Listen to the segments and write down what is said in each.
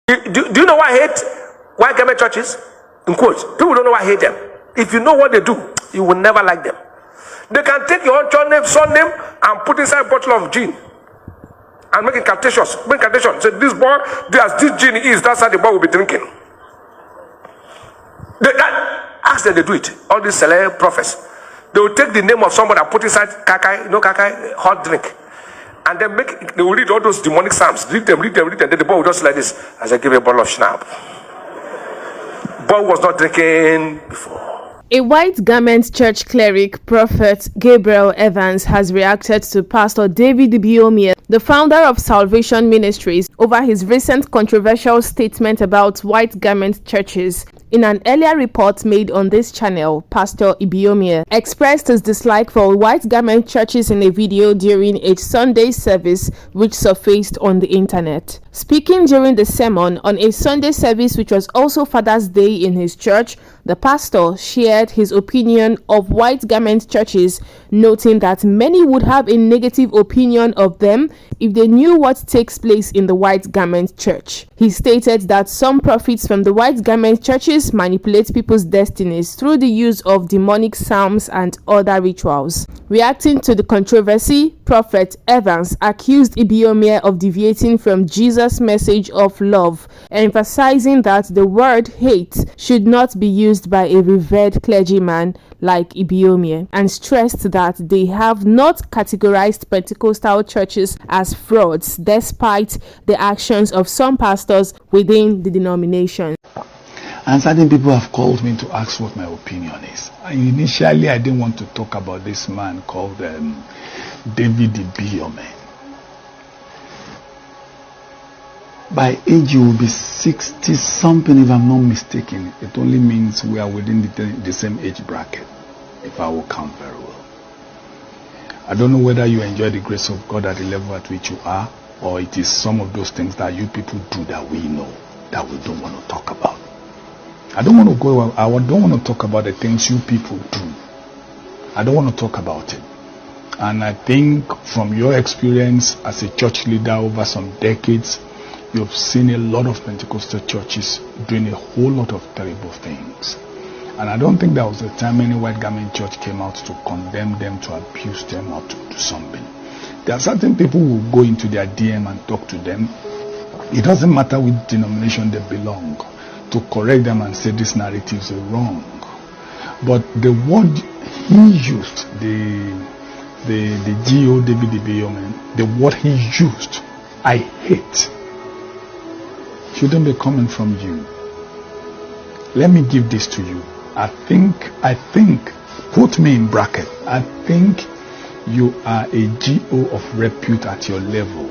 Do you know why I hate white garment churches? In quotes, people don't know why I hate them. If you know what they do, you will never like them. They can take your own son name and put inside a bottle of gin and make incantations. Say this boy, as this gin is, that's how the boy will be drinking. Ask them, they do it. All these celeb prophets, they will take the name of somebody and put inside kakai, hot drink, and then they will read all those demonic psalms. Read them, and then the boy will just like this as I give you a bottle of schnapp. Boy was not drinking before. A white garment church cleric, Prophet Gabriel Evans, has reacted to Pastor David Ibiyeomie, the founder of Salvation Ministries, over his recent controversial statement about white garment churches. In an earlier report made on this channel, Pastor Ibiyeomie expressed his dislike for white garment churches in a video during a Sunday service which surfaced on the internet. Speaking during the sermon on a Sunday service which was also Father's Day in his church, the pastor shared his opinion of white garment churches, noting that many would have a negative opinion of them if they knew what takes place in the white garment church. He stated that some prophets from the white garment churches manipulate people's destinies through the use of demonic psalms and other rituals. Reacting to the controversy, Prophet Evans accused Ibiyeomie of deviating from Jesus' message of love, emphasizing that the word hate should not be used by a revered clergyman like Ibiyeomie, and stressed that they have not categorized Pentecostal churches as frauds despite the actions of some pastors within the denomination. And certain people have called me to ask what my opinion is. Initially, I didn't want to talk about this man called David Ibiyeomie. By age, you will be 60 something, if I'm not mistaken. It only means we are within the same age bracket, if I will count very well. I don't know whether you enjoy the grace of God at the level at which you are, or it is some of those things that you people do that we know, that we don't want to talk about. I don't want to talk about the things you people do. I don't want to talk about it. And I think from your experience as a church leader over some decades, you've seen a lot of Pentecostal churches doing a whole lot of terrible things. And I don't think there was a time any white garment church came out to condemn them, to abuse them, or to do something. There are certain people who will go into their DM and talk to them. It doesn't matter which denomination they belong, to correct them and say these narratives are wrong. But the word he used, the G.O. David Ibiyeomie, the word he used, I hate, shouldn't be coming from you. Let me give this to you. I think, put me in bracket, I think you are a G.O. of repute at your level.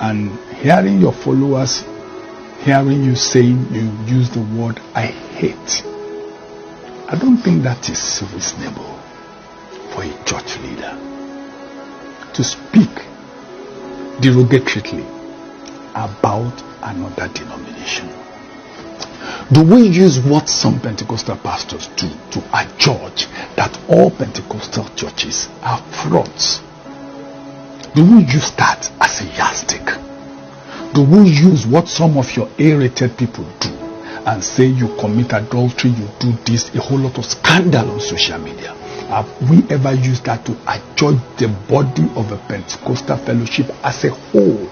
And hearing your followers, hearing you saying you use the word I hate, I don't think that is reasonable for a church leader to speak derogatorily about another denomination. Do we use what some Pentecostal pastors do to adjudge that all Pentecostal churches are frauds? Do we use that as a yardstick? Do we use what some of your A-rated people do and say you commit adultery, you do this, a whole lot of scandal on social media? Have we ever used that to adjudge the body of a Pentecostal fellowship as a whole?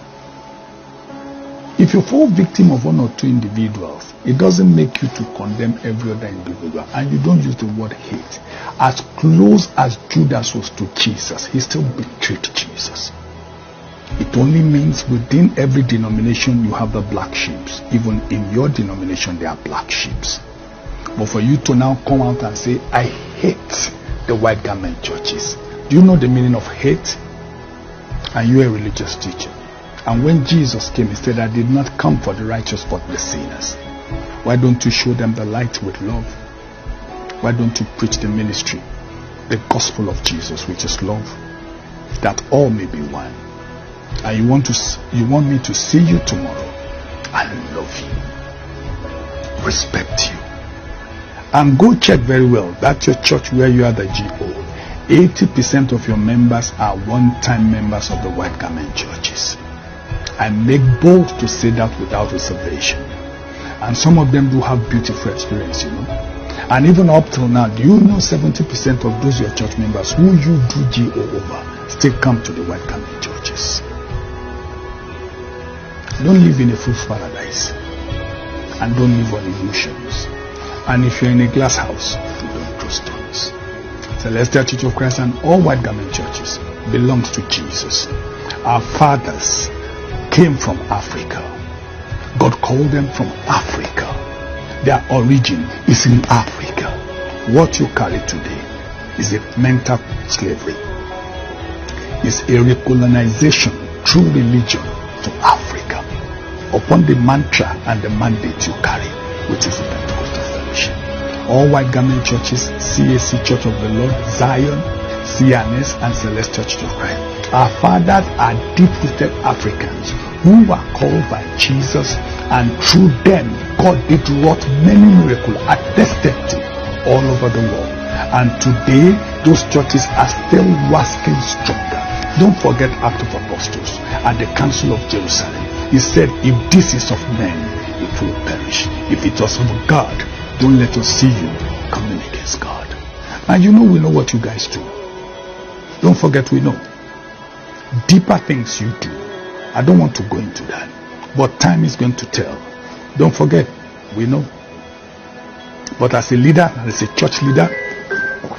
If you fall victim of one or two individuals, it doesn't make you to condemn every other individual, and you don't use the word hate. As close as Judas was to Jesus, he still betrayed Jesus. It only means within every denomination you have the black sheep. Even in your denomination there are black sheep. But for you to now come out and say, I hate the white garment churches. Do you know the meaning of hate? And you are a religious teacher. And when Jesus came, he said, I did not come for the righteous but the sinners. Why don't you show them the light with love? Why don't you preach the ministry, the gospel of Jesus, which is love, that all may be one? And you want me to see you tomorrow and love you, respect you, and go check very well that your church where you are the GO, 80% of your members are one-time members of the white garment churches. I make bold to say that without reservation. And some of them do have beautiful experience, you know. And even up till now, do you know 70% of those your church members who you do GO over still come to the white garment churches? Don't live in a fool's paradise. And don't live on illusions. And if you're in a glass house, you don't throw stones. Celestial Church of Christ and all white garment churches belongs to Jesus. Our fathers came from Africa. God called them from Africa. Their origin is in Africa. What you carry today is a mental slavery. It's a recolonization through religion to Africa upon the mantra and the mandate you carry, which is the Pentecostal fellowship. All white garment churches, CAC Church of the Lord, Zion, CNS, and Celestial Church of Christ. Our fathers are deep-rooted Africans who were called by Jesus, and through them God did wrought many miracles attested to all over the world. And today those churches are still waxing stronger. Don't forget Acts of Apostles at the Council of Jerusalem. He said, if this is of men, it will perish. If it was of God, don't let us see you coming against God. And you know, we know what you guys do. Don't forget, we know deeper things you do. I don't want to go into that, but time is going to tell. Don't forget, we know. But as a leader, as a church leader,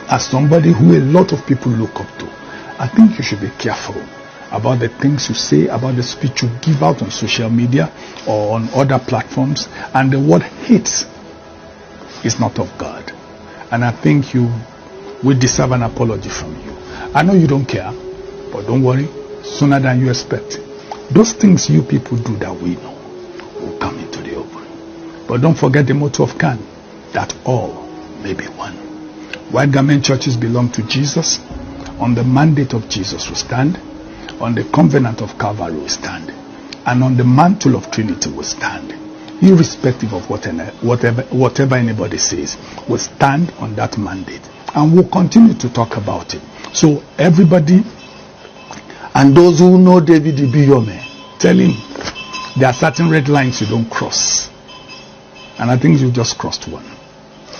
as somebody who a lot of people look up to, I think you should be careful about the things you say, about the speech you give out on social media or on other platforms. And the word hate is not of God. And I think you will deserve an apology from you. I know you don't care, but don't worry, sooner than you expect. Those things you people do that we know will come into the open. But don't forget the motto of Khan, that all may be one. White garment churches belong to Jesus. On the mandate of Jesus we stand. On the covenant of Calvary we stand. And on the mantle of Trinity we stand. Irrespective of whatever anybody says, we stand on that mandate. And we'll continue to talk about it. So everybody, and those who know David Ibiyeomie, tell him there are certain red lines you don't cross. And I think you just crossed one.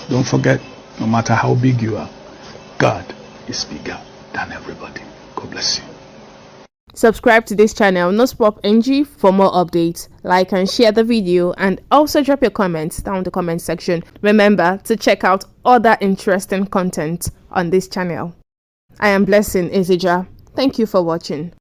Don't forget, no matter how big you are, God is bigger than everybody. God bless you. Subscribe to this channel, NoSpopNG, for more updates. Like and share the video, and also drop your comments down in the comment section. Remember to check out other interesting content on this channel. I am Blessing Izija. Thank you for watching.